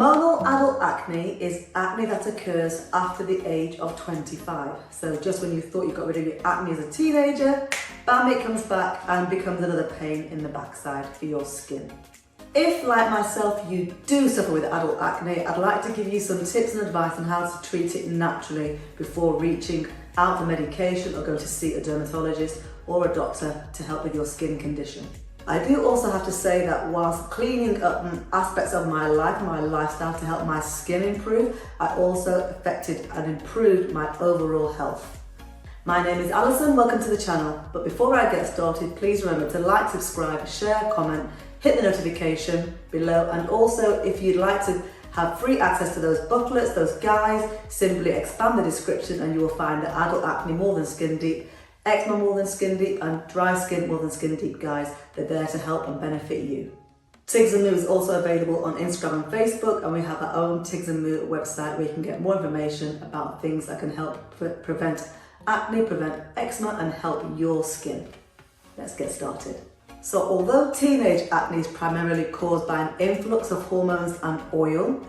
Hormonal adult acne is acne that occurs after the age of 25. So just when you thought you got rid of your acne as a teenager, bam, it comes back and becomes another pain in the backside for your skin. If, like myself, you do suffer with adult acne, I'd like to give you some tips and advice on how to treat it naturally before reaching out for medication or going to see a dermatologist or a doctor to help with your skin condition. I do also have to say that whilst cleaning up aspects of my life and my lifestyle to help my skin improve, I also affected and improved my overall health. My name is Alison, welcome to the channel. But before I get started, please remember to like, subscribe, share, comment, hit the notification below, and also if you'd like to have free access to those booklets, those guides, simply expand the description and you will find the adult acne more than skin deep, eczema more than skin deep, and dry skin more than skin deep guides. They're there to help and benefit you. Tigs and Moo is also available on Instagram and Facebook, and we have our own Tigs and Moo website where you can get more information about things that can help prevent acne, prevent eczema and help your skin. Let's get started. So although teenage acne is primarily caused by an influx of hormones and oil,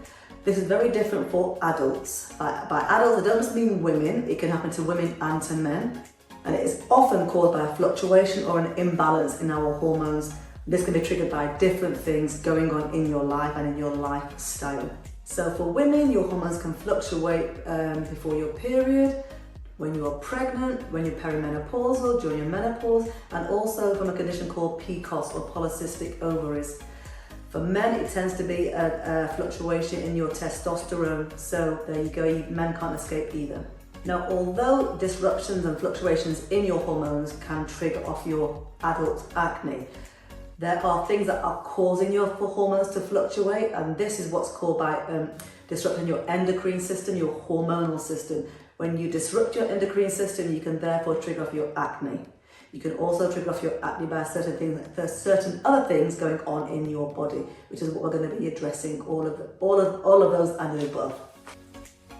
this is very different for adults. By adults, I don't just mean women, it can happen to women and to men. And it is often caused by a fluctuation or an imbalance in our hormones. This can be triggered by different things going on in your life and in your lifestyle. So for women, your hormones can fluctuate before your period, when you are pregnant, when you're perimenopausal, during your menopause, and also from a condition called PCOS or polycystic ovaries. For men, it tends to be a fluctuation in your testosterone. So there you go, men can't escape either. Now, although disruptions and fluctuations in your hormones can trigger off your adult acne, there are things that are causing your hormones to fluctuate, and this is what's called by disrupting your endocrine system, your hormonal system. When you disrupt your endocrine system, you can therefore trigger off your acne. You can also trigger off your acne by certain things. There's certain other things going on in your body, which is what we're going to be addressing, all of those and the above.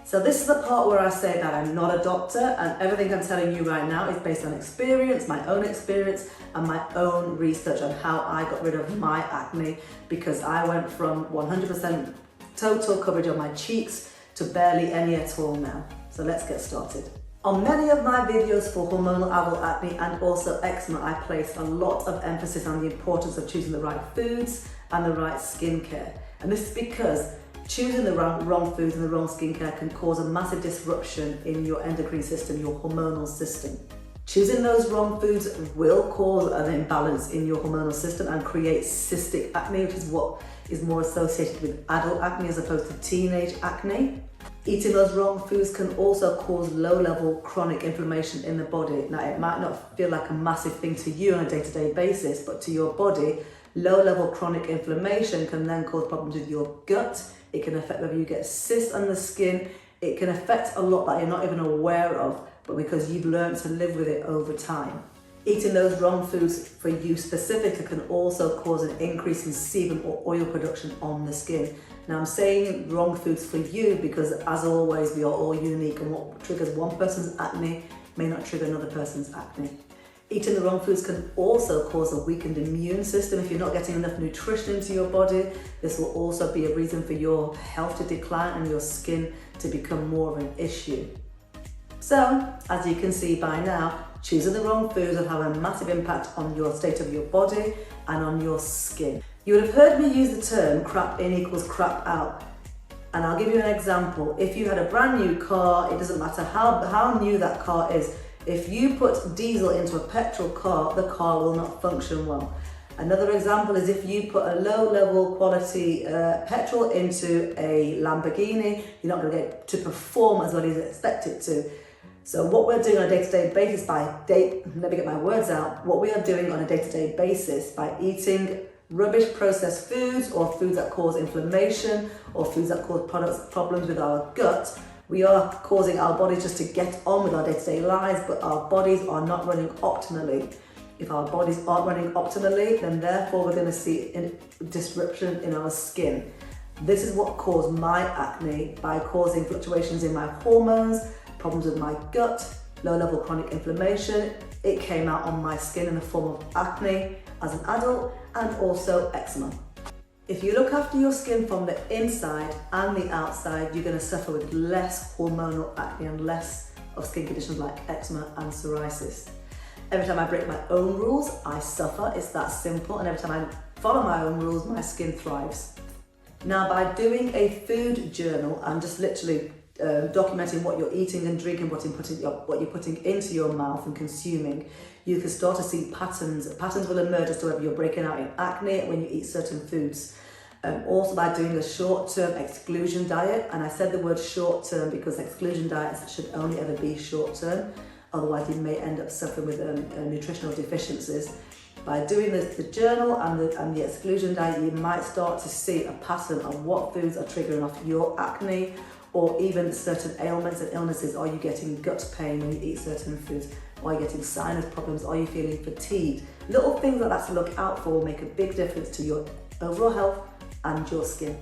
So this is the part where I say that I'm not a doctor, and everything I'm telling you right now is based on experience, my own experience, and my own research on how I got rid of my acne, because I went from 100% total coverage of my cheeks to barely any at all now. So let's get started. On many of my videos for hormonal adult acne and also eczema, I place a lot of emphasis on the importance of choosing the right foods and the right skincare. And this is because choosing the wrong foods and the wrong skincare can cause a massive disruption in your endocrine system, your hormonal system. Choosing those wrong foods will cause an imbalance in your hormonal system and create cystic acne, which is what is more associated with adult acne as opposed to teenage acne. Eating those wrong foods can also cause low-level chronic inflammation in the body. Now, it might not feel like a massive thing to you on a day-to-day basis, but to your body, low-level chronic inflammation can then cause problems with your gut. It can affect whether you get cysts on the skin. It can affect a lot that you're not even aware of, but because you've learned to live with it over time. Eating those wrong foods for you specifically can also cause an increase in sebum or oil production on the skin. Now, I'm saying wrong foods for you because, as always, we are all unique, and what triggers one person's acne may not trigger another person's acne. Eating the wrong foods can also cause a weakened immune system. If you're not getting enough nutrition into your body, this will also be a reason for your health to decline and your skin to become more of an issue. So, as you can see by now, choosing the wrong foods will have a massive impact on your state of your body and on your skin. You would have heard me use the term crap in equals crap out. And I'll give you an example. If you had a brand new car, it doesn't matter how new that car is. If you put diesel into a petrol car, the car will not function well. Another example is if you put a low-level quality petrol into a Lamborghini, you're not going to get to perform as well as you expect it to. So what we're doing on a day-to-day basis let me get my words out. What we are doing on a day-to-day basis by eating rubbish processed foods or foods that cause inflammation or foods that cause problems with our gut, we are causing our bodies just to get on with our day-to-day lives, but our bodies are not running optimally. If our bodies aren't running optimally, then therefore we're going to see a disruption in our skin. This is what caused my acne by causing fluctuations in my hormones, problems with my gut, low-level chronic inflammation. It came out on my skin in the form of acne as an adult and also eczema. If you look after your skin from the inside and the outside, you're going to suffer with less hormonal acne and less of skin conditions like eczema and psoriasis. Every time I break my own rules, I suffer. It's that simple. And every time I follow my own rules, my skin thrives. Now, by doing a food journal, I'm just literally documenting what you're eating and drinking, what you're putting into your mouth and consuming. You can start to see patterns. Patterns will emerge as to whether you're breaking out in acne when you eat certain foods. Also by doing a short-term exclusion diet, and I said the word short-term because exclusion diets should only ever be short-term, otherwise you may end up suffering with nutritional deficiencies. By doing the journal and the exclusion diet, you might start to see a pattern of what foods are triggering off your acne, or even certain ailments and illnesses. Are you getting gut pain when you eat certain foods? Are you getting sinus problems? Are you feeling fatigued? Little things like that to look out for will make a big difference to your overall health and your skin.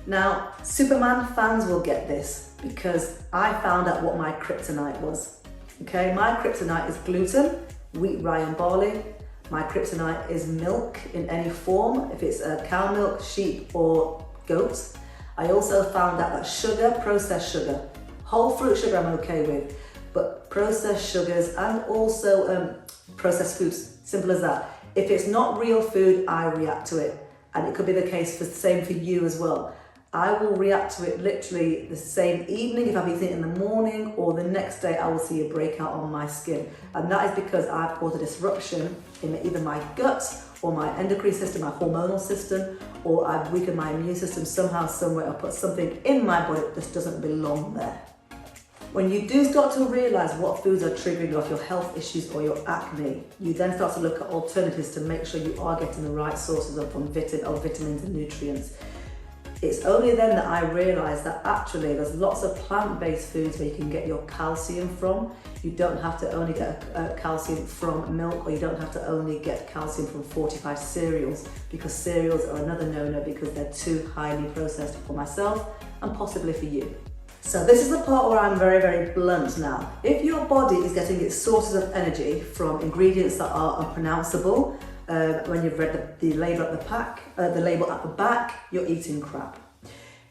Now, Superman fans will get this because I found out what my kryptonite was. Okay, my kryptonite is gluten, wheat, rye and barley. My kryptonite is milk in any form, if it's cow milk, sheep or goat. I also found out that sugar, processed sugar, whole fruit sugar I'm okay with, but processed sugars and also processed foods, simple as that. If it's not real food, I react to it. And it could be the case for the same for you as well. I will react to it literally the same evening if I've eaten it in the morning, or the next day I will see a breakout on my skin. And that is because I've caused a disruption in either my gut or my endocrine system, my hormonal system, or I've weakened my immune system somehow, somewhere, or put something in my body that just doesn't belong there. When you do start to realise what foods are triggering off your health issues or your acne, you then start to look at alternatives to make sure you are getting the right sources of vitamins and nutrients. It's only then that I realised that actually there's lots of plant-based foods where you can get your calcium from. You don't have to only get calcium from milk, or you don't have to only get calcium from fortified cereals, because cereals are another no-no because they're too highly processed for myself and possibly for you. So this is the part where I'm very, very blunt now. If your body is getting its sources of energy from ingredients that are unpronounceable, when you've read the label at the back, you're eating crap.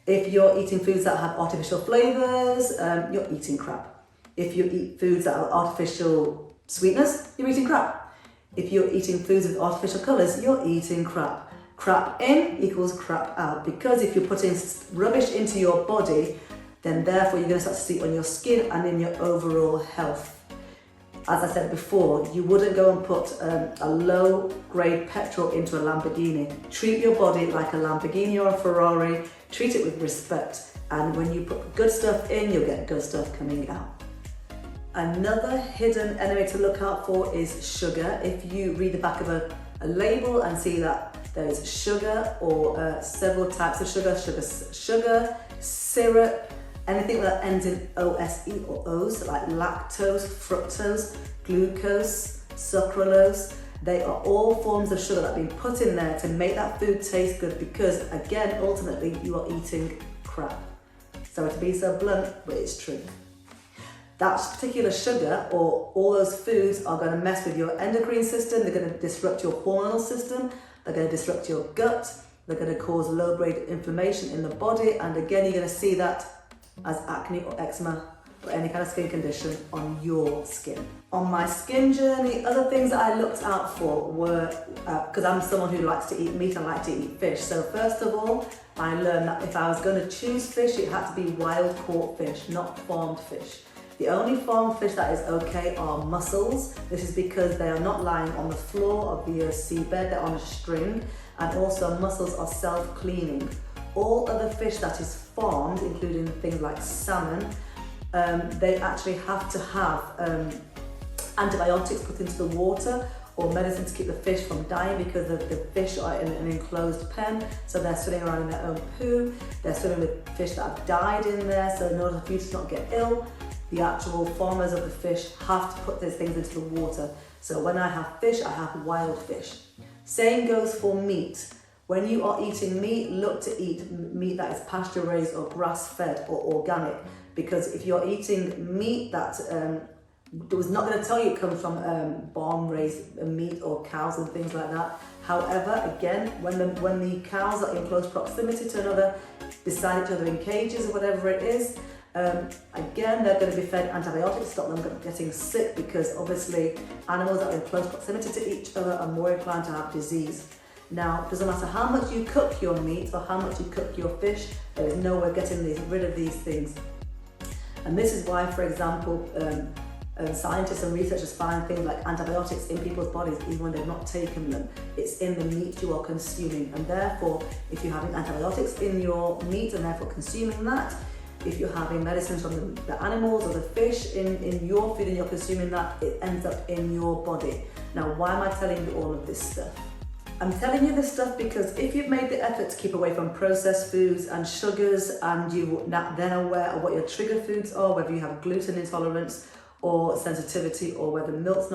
If you're eating foods that have artificial flavours, you're eating crap. If you eat foods that are artificial sweetness, you're eating crap. If you're eating foods with artificial colours, you're eating crap. Crap in equals crap out, because if you're putting rubbish into your body, then therefore you're going to start to see it on your skin and in your overall health. As I said before, you wouldn't go and put a low-grade petrol into a Lamborghini. Treat your body like a Lamborghini or a Ferrari. Treat it with respect. And when you put good stuff in, you'll get good stuff coming out. Another hidden enemy to look out for is sugar. If you read the back of a label and see that there's sugar or several types of sugar, syrup, anything that ends in OSE or O's, like lactose, fructose, glucose, sucralose, they are all forms of sugar that have been put in there to make that food taste good, because again, ultimately, you are eating crap. Sorry to be so blunt, but it's true. That particular sugar or all those foods are going to mess with your endocrine system, they're going to disrupt your hormonal system, they're going to disrupt your gut, they're going to cause low-grade inflammation in the body, and again, you're going to see that as acne or eczema or any kind of skin condition on your skin. On my skin journey, other things that I looked out for were, because I'm someone who likes to eat meat, I like to eat fish. So first of all, I learned that if I was going to choose fish, it had to be wild caught fish, not farmed fish. The only farmed fish that is okay are mussels. This is because they are not lying on the floor of the seabed, they're on a string, and also mussels are self-cleaning. All other fish that is farmed, including things like salmon, they actually have to have antibiotics put into the water or medicine to keep the fish from dying, because the fish are in an enclosed pen, so they're swimming around in their own poo, they're swimming with fish that have died in there, so in order for you to not get ill, the actual farmers of the fish have to put those things into the water. So when I have fish, I have wild fish. Same goes for meat. When you are eating meat, look to eat meat that is pasture raised or grass fed or organic, because if you're eating meat that It was not going to tell you it comes from barn-raised meat or cows and things like that. However, again, when the cows are in close proximity to another, beside each other in cages or whatever it is, again, they're going to be fed antibiotics to stop them getting sick, because obviously animals that are in close proximity to each other are more inclined to have disease. Now, it doesn't matter how much you cook your meat or how much you cook your fish, there is no way of getting rid of these things. And this is why, for example, scientists and researchers find things like antibiotics in people's bodies even when they've not taken them. It's in the meat you are consuming, and therefore if you're having antibiotics in your meat and therefore consuming that, if you're having medicines from the animals or the fish in your food and you're consuming that, it ends up in your body. Now, why am I telling you all of this stuff? I'm telling you this stuff because if you've made the effort to keep away from processed foods and sugars, and you're then aware of what your trigger foods are, whether you have gluten intolerance or sensitivity, or whether milk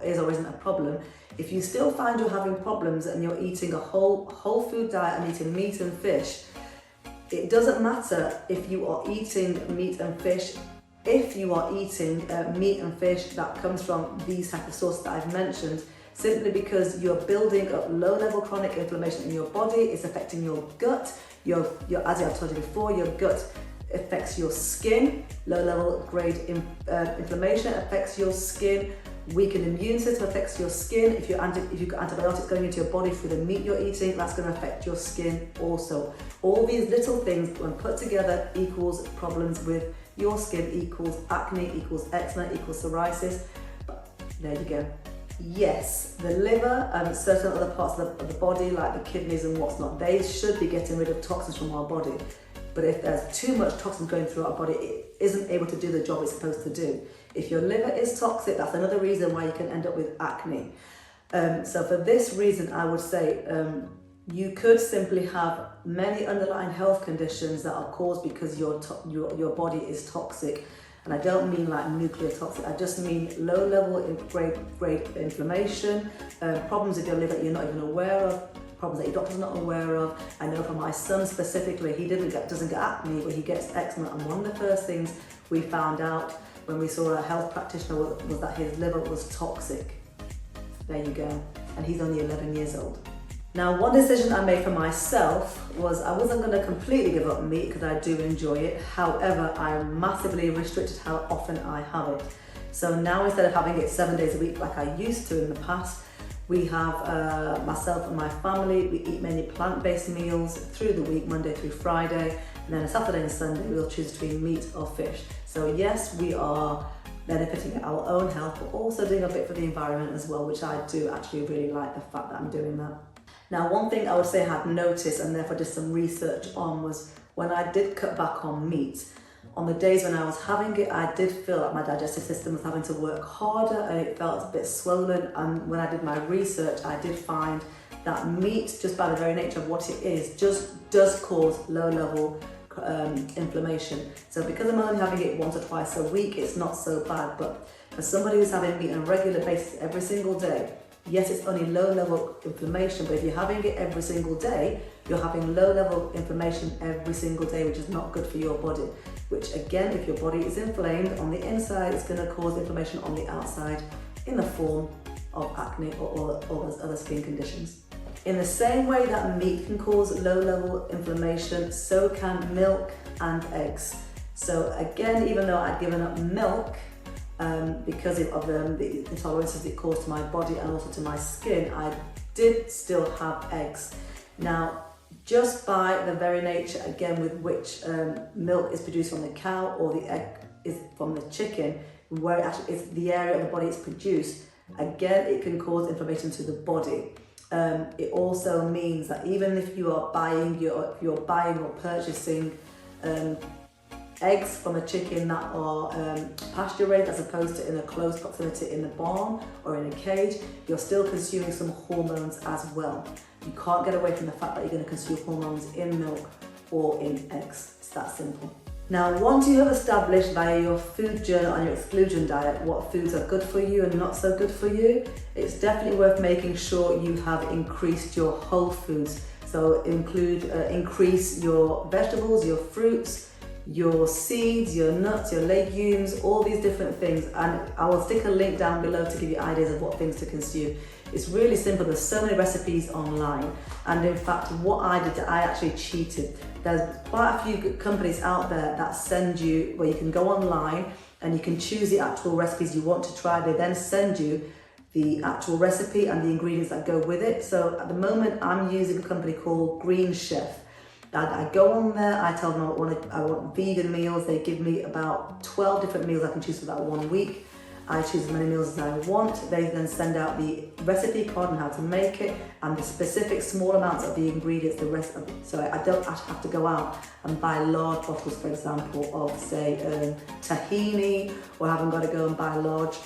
is or isn't a problem, if you still find you're having problems and you're eating a whole food diet and eating meat and fish, it doesn't matter if you are eating meat and fish. If you are eating meat and fish that comes from these type of sources that I've mentioned, simply because you're building up low-level chronic inflammation in your body, it's affecting your gut. As I've told you before, your gut affects your skin. Low-level grade inflammation affects your skin. Weakened immune system affects your skin. If you've got antibiotics going into your body through the meat you're eating, that's going to affect your skin also. All these little things, when put together, equals problems with your skin, equals acne, equals eczema, equals psoriasis. But there you go. Yes, the liver and certain other parts of the body, like the kidneys and what's not, they should be getting rid of toxins from our body. But if there's too much toxins going through our body, it isn't able to do the job it's supposed to do. If your liver is toxic, that's another reason why you can end up with acne. So for this reason, I would say you could simply have many underlying health conditions that are caused because your body is toxic. And I don't mean like nuclear toxic, I just mean low-level grade inflammation, problems with your liver that you're not even aware of, problems that your doctor's not aware of. I know for my son specifically, he doesn't get acne, but he gets eczema, and one of the first things we found out when we saw a health practitioner was that his liver was toxic. There you go, and he's only 11 years old. Now, one decision I made for myself was I wasn't going to completely give up meat because I do enjoy it. However, I massively restricted how often I have it. So now, instead of having it 7 days a week like I used to in the past, we have myself and my family, we eat mainly plant-based meals through the week, Monday through Friday, and then a Saturday and Sunday we'll choose between meat or fish. So yes, we are benefiting our own health, but also doing a bit for the environment as well, which I do actually really like the fact that I'm doing that. Now, one thing I would say I had noticed and therefore did some research on was when I did cut back on meat, on the days when I was having it, I did feel like my digestive system was having to work harder and it felt a bit swollen. And when I did my research, I did find that meat, just by the very nature of what it is, just does cause low-level inflammation. So because I'm only having it once or twice a week, it's not so bad. But for somebody who's having meat on a regular basis every single day, yes, it's only low-level inflammation, but if you're having it every single day, you're having low-level inflammation every single day, which is not good for your body. Which again, if your body is inflamed on the inside, it's going to cause inflammation on the outside in the form of acne or other skin conditions. In the same way that meat can cause low-level inflammation, so can milk and eggs. So again, even though I'd given up milk, because of the intolerances it caused to my body and also to my skin, I did still have eggs. Now, just by the very nature, again, with which milk is produced from the cow or the egg is from the chicken, where it actually is the area of the body it's produced, again, it can cause inflammation to the body. It also means that even if you are buying or purchasing eggs from a chicken that are pasture raised as opposed to in a close proximity in the barn or in a cage, you're still consuming some hormones as well. You can't get away from the fact that you're going to consume hormones in milk or in eggs. It's that simple. Now, once you have established via your food journal and your exclusion diet what foods are good for you and not so good for you, it's definitely worth making sure you have increased your whole foods. So increase your vegetables, your fruits, your seeds, your nuts, your legumes, all these different things. And I will stick a link down below to give you ideas of what things to consume. It's really simple. There's so many recipes online. And in fact, what I did, I actually cheated. There's quite a few companies out there that send you, where you can go online and you can choose the actual recipes you want to try. They then send you the actual recipe and the ingredients that go with it. So at the moment, I'm using a company called Green Chef. I go on there, I tell them I want vegan meals. They give me about 12 different meals I can choose for that 1 week. I choose as many meals as I want. They then send out the recipe card and how to make it and the specific small amounts of the ingredients, the rest of it. So I don't actually have to go out and buy large bottles, for example, of say tahini, or I haven't got to go and buy large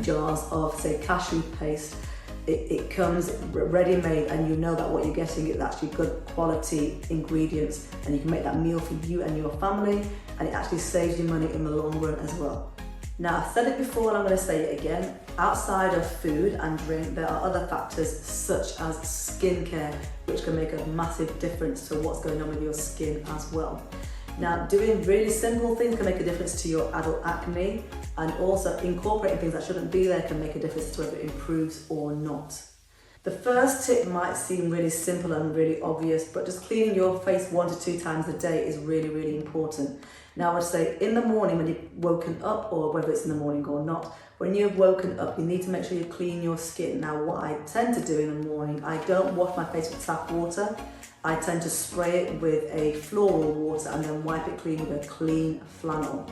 jars of say cashew paste. It comes ready-made, and you know that what you're getting is actually good quality ingredients, and you can make that meal for you and your family, and it actually saves you money in the long run as well. Now, I've said it before and I'm going to say it again. Outside of food and drink, there are other factors such as skincare, which can make a massive difference to what's going on with your skin as well. Now, doing really simple things can make a difference to your adult acne, and also incorporating things that shouldn't be there can make a difference to whether it improves or not. The first tip might seem really simple and really obvious, but just cleaning your face 1 to 2 times a day is really, really important. Now, I would say in the morning when you've woken up, or whether it's in the morning or not, when you've woken up, you need to make sure you clean your skin. Now, what I tend to do in the morning, I don't wash my face with tap water. I tend to spray it with a floral water and then wipe it clean with a clean flannel.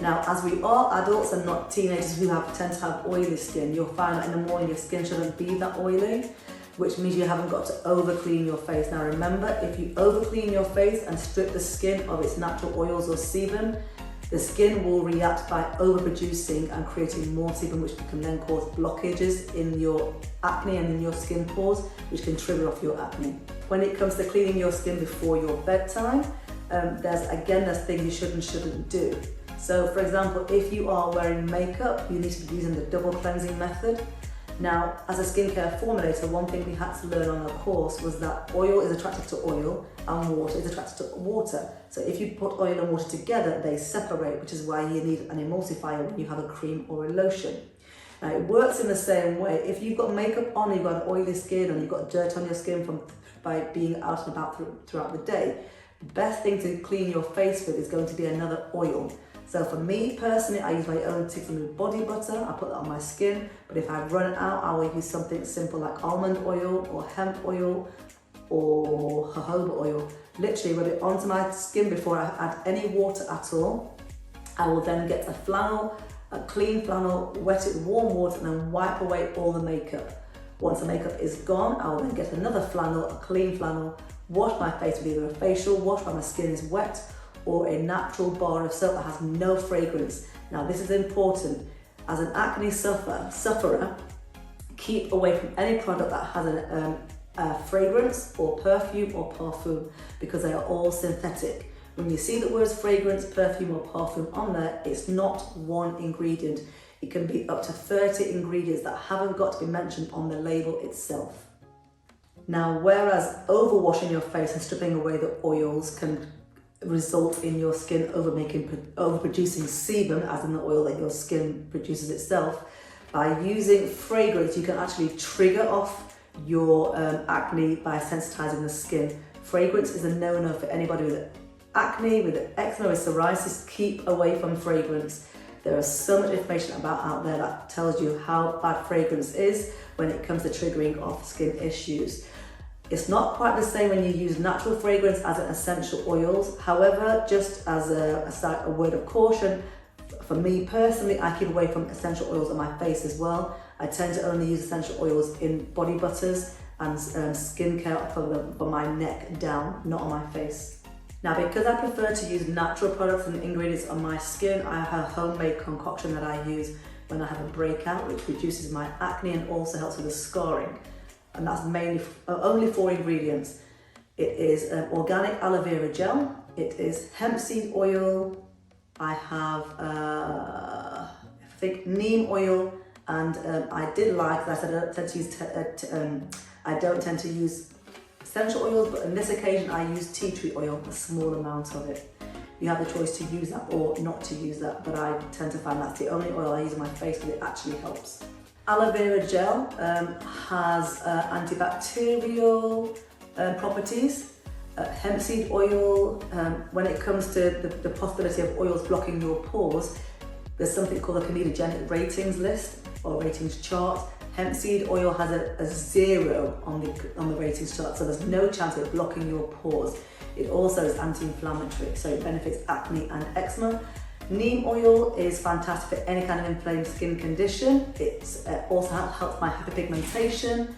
Now, as we are adults and not teenagers who tend to have oily skin, you'll find that in the morning your skin shouldn't be that oily, which means you haven't got to over clean your face. Now remember, if you over clean your face and strip the skin of its natural oils or sebum, the skin will react by overproducing and creating more sebum, which can then cause blockages in your acne and in your skin pores, which can trigger off your acne. When it comes to cleaning your skin before your bedtime, there's things you should and shouldn't do. So for example, if you are wearing makeup, you need to be using the double cleansing method. Now, as a skincare formulator, one thing we had to learn on our course was that oil is attracted to oil and water is attracted to water. So if you put oil and water together, they separate, which is why you need an emulsifier when you have a cream or a lotion. Now, it works in the same way. If you've got makeup on, you've got an oily skin, and you've got dirt on your skin by being out and about throughout the day, the best thing to clean your face with is going to be another oil. So for me personally, I use my own Tigs body butter. I put that on my skin, but if I run out, I will use something simple like almond oil or hemp oil or jojoba oil. Literally rub it onto my skin before I add any water at all. I will then get a flannel, a clean flannel, wet it with warm water, and then wipe away all the makeup. Once the makeup is gone, I will then get another flannel, a clean flannel, wash my face with either a facial wash when my skin is wet, or a natural bar of soap that has no fragrance. Now this is important. As an acne sufferer, keep away from any product that has a fragrance or perfume or parfum, because they are all synthetic. When you see the words fragrance, perfume or parfum on there, it's not one ingredient. It can be up to 30 ingredients that haven't got to be mentioned on the label itself. Now, whereas overwashing your face and stripping away the oils can result in your skin overproducing sebum, as in the oil that your skin produces itself, by using fragrance, you can actually trigger off your acne by sensitizing the skin. Fragrance is a no-no for anybody with acne, with eczema, with psoriasis. Keep away from fragrance. There is so much information out there that tells you how bad fragrance is when it comes to triggering off skin issues. It's not quite the same when you use natural fragrance as in essential oils. However, just as a word of caution, for me personally, I keep away from essential oils on my face as well. I tend to only use essential oils in body butters and skincare for my neck down, not on my face. Now, because I prefer to use natural products and ingredients on my skin, I have a homemade concoction that I use when I have a breakout, which reduces my acne and also helps with the scarring. And that's mainly only 4 ingredients. It is organic aloe vera gel, it is hemp seed oil, I have I think neem oil, and I did like that. I don't tend to use essential oils, but on this occasion I use tea tree oil, a small amount of it. you have the choice to use that or not to use that, but I tend to find that's the only oil I use on my face because it actually helps. Aloe vera gel has antibacterial properties. Hemp seed oil, when it comes to the possibility of oils blocking your pores, there's something called a comedogenic ratings list or ratings chart. Hemp seed oil has a 0 on the ratings chart, so there's no chance of it blocking your pores. It also is anti-inflammatory, so it benefits acne and eczema. Neem oil is fantastic for any kind of inflamed skin condition. It also helps my hyperpigmentation.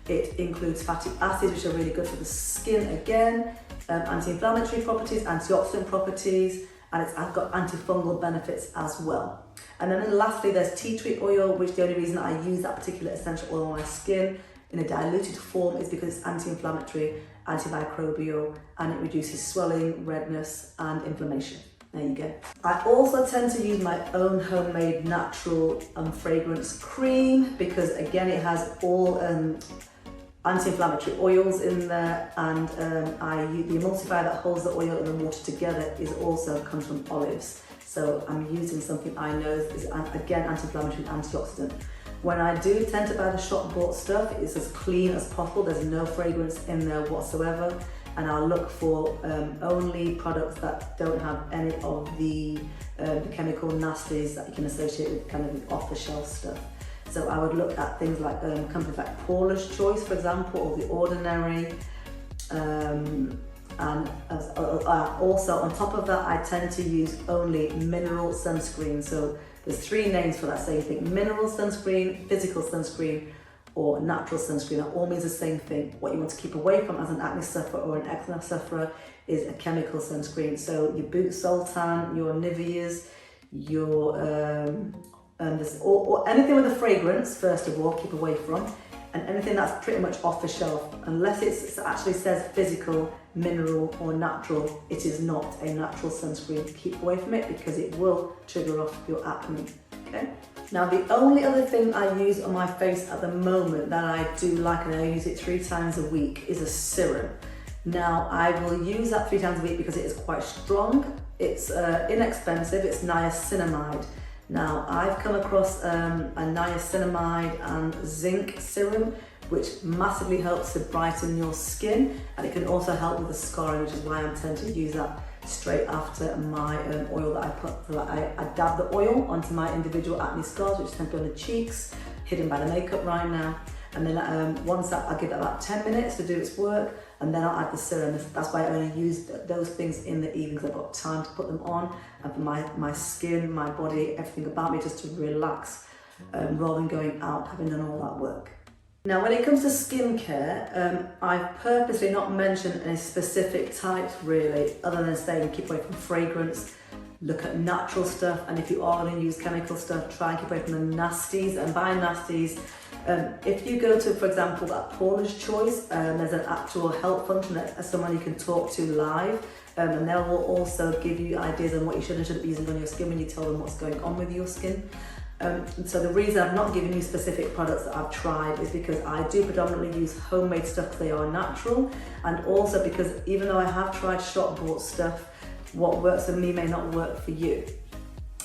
It includes fatty acids, which are really good for the skin again, anti-inflammatory properties, antioxidant properties, and it's got antifungal benefits as well. And then lastly, there's tea tree oil, which the only reason I use that particular essential oil on my skin in a diluted form is because it's anti-inflammatory, antimicrobial, and it reduces swelling, redness, and inflammation. There you go. I also tend to use my own homemade natural fragrance cream because again, it has all anti-inflammatory oils in there, and the emulsifier that holds the oil and the water together comes from olives. So I'm using something I know is again anti-inflammatory and antioxidant. When I do tend to buy the shop bought stuff, it's as clean as possible. There's no fragrance in there whatsoever, and I'll look for only products that don't have any of the chemical nasties that you can associate with kind of off-the-shelf stuff. So I would look at things like companies like Paula's Choice, for example, or The Ordinary. And also on top of that, I tend to use only mineral sunscreen. So there's 3 names for that same thing: mineral sunscreen, physical sunscreen, or natural sunscreen. That all means the same thing. What you want to keep away from as an acne sufferer or an eczema sufferer is a chemical sunscreen. So your Boot Sultan, your Niveas, your or anything with a fragrance, first of all, keep away from, and anything that's pretty much off the shelf, unless it actually says physical, mineral, or natural, it is not a natural sunscreen. Keep away from it because it will trigger off your acne. Okay. Now the only other thing I use on my face at the moment that I do like, and I use it 3 times a week, is a serum. Now I will use that 3 times a week because it is quite strong. It's inexpensive. It's niacinamide. Now, I've come across a niacinamide and zinc serum, which massively helps to brighten your skin, and it can also help with the scarring, which is why I tend to use that straight after my oil that I put. So I dab the oil onto my individual acne scars, which tend to be on the cheeks, hidden by the makeup right now. And then once that, I'll give it about 10 minutes to do its work, and then I'll add the serum. That's why I only use those things in the evenings. I've got time to put them on, and for my skin, my body, everything about me, just to relax rather than going out having done all that work. Now, when it comes to skincare, I've purposely not mentioned any specific types really, other than saying keep away from fragrance, look at natural stuff, and if you are going to use chemical stuff, try and keep away from the nasties. And by nasties, if you go to, for example, that Paula's Choice, there's an actual help function that someone you can talk to live, and they will also give you ideas on what you should and shouldn't be using on your skin when you tell them what's going on with your skin. So the reason I've not given you specific products that I've tried is because I do predominantly use homemade stuff because they are natural, and also because even though I have tried shop bought stuff, what works for me may not work for you.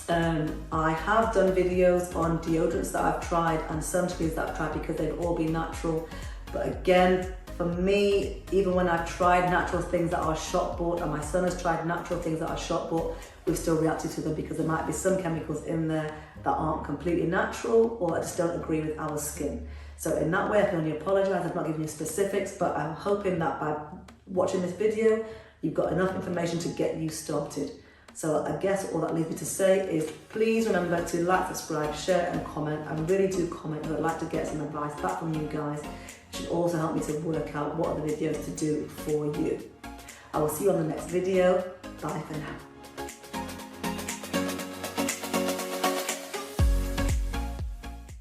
I have done videos on deodorants that I've tried and sunscreens that I've tried because they've all been natural, but again, for me, even when I've tried natural things that are shop bought, and my son has tried natural things that are shop bought, we've still reacted to them because there might be some chemicals in there that aren't completely natural or that just don't agree with our skin. So in that way, I can only apologise. I've not given you specifics, but I'm hoping that by watching this video, you've got enough information to get you started. So I guess all that leaves me to say is please remember to like, subscribe, share and comment. I really do comment because I'd like to get some advice back from you guys. It should also help me to work out what other videos to do for you. I will see you on the next video. Bye for now.